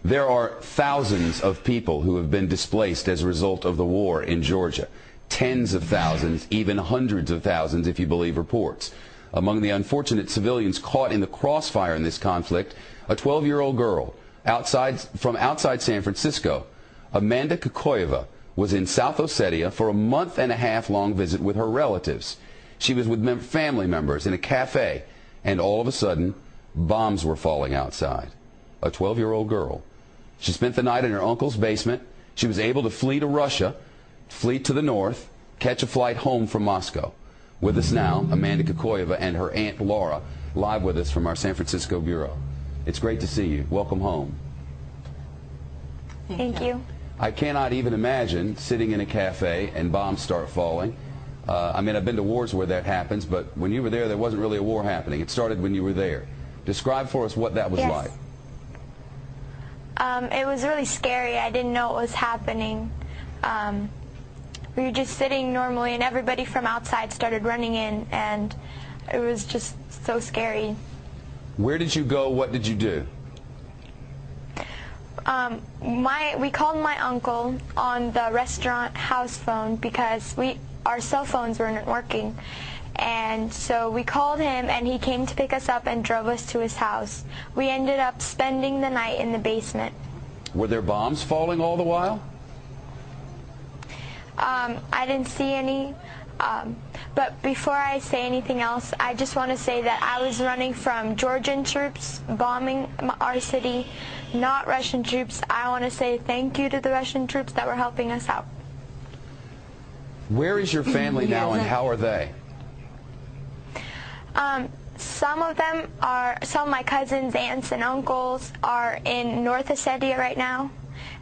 There are thousands of people who have been displaced as a result of the war in Georgia. Tens of thousands, even hundreds of thousands if you believe reports. Among the unfortunate civilians caught in the crossfire in this conflict, a 12-year-old girl from outside San Francisco. Amanda Kokoyeva was in South Ossetia for a month-and-a-half long visit with her relatives. She was with family members in a cafe, and all of a sudden, bombs were falling outside. A 12-year-old girl. She spent the night in her uncle's basement. She was able to flee to Russia, flee to the north, catch a flight home from Moscow. With us now, Amanda Kokoyeva and her aunt Laura, live with us from our San Francisco bureau. It's great to see you. Welcome home. Thank you. I cannot even imagine sitting in a cafe and bombs start falling. I mean, I've been to wars where that happens, but when you were there wasn't really a war happening. It started when you were there. Describe for us what that was like. It was really scary. I didn't know what was happening. We were just sitting normally, and everybody from outside started running in, and it was just so scary. Where did you go? What did you do? We called my uncle on the restaurant house phone because our cell phones weren't working. And so we called him, and he came to pick us up and drove us to his house. We ended up spending the night in the basement. Were there bombs falling all the while? I didn't see any. But before I say anything else, I just want to say that I was running from Georgian troops bombing our city, not Russian troops. I want to say thank you to the Russian troops that were helping us out. Where is your family now, and how are they? Some of my cousins, aunts, and uncles are in North Ossetia right now,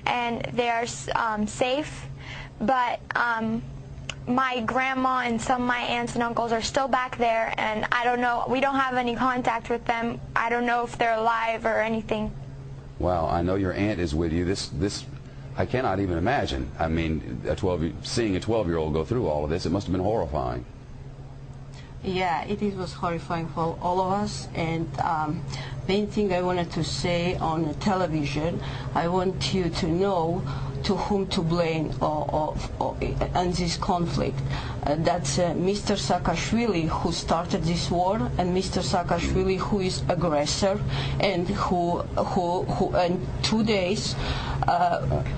and they are safe. But my grandma and some of my aunts and uncles are still back there, and I don't know. We don't have any contact with them. I don't know if they're alive or anything. Wow, I know your aunt is with you. This I cannot even imagine. I mean, seeing a 12-year-old go through all of this, it must have been horrifying. Yeah, it was horrifying for all of us. And main thing I wanted to say on television, I want you to know to whom to blame on this conflict. That's Mr. Saakashvili, who started this war, and Mr. Saakashvili, who is aggressor, and who in 2 days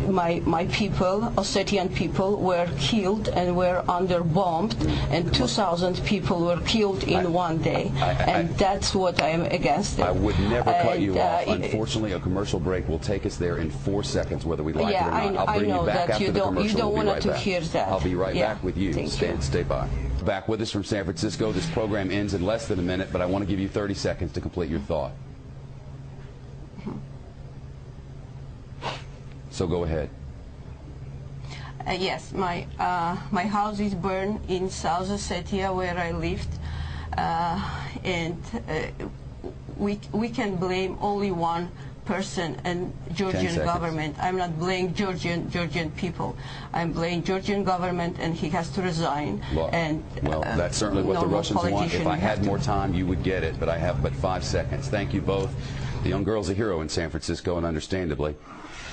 my people, Ossetian people, were killed and were bombed, and 2,000 people were killed in 1 day. And that's what I am against. I would never cut you off. Unfortunately, a commercial break will take us there in 4 seconds, whether we like it or not. I'll bring you back after the commercial. You don't want to hear that. I'll be right back with you. Thank you. Stay by. Back with us from San Francisco. This program ends in less than a minute, but I want to give you 30 seconds to complete your thought. So go ahead. Yes, my house is burned in South Ossetia, where I lived, and we can blame only one person and Georgian government. I'm not blaming Georgian people. I'm blaming Georgian government, and he has to resign. Well, that's certainly what the Russians want. If I had more time, you would get it, but I have but 5 seconds. Thank you both. The young girl's a hero in San Francisco, and understandably,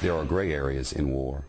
there are gray areas in war.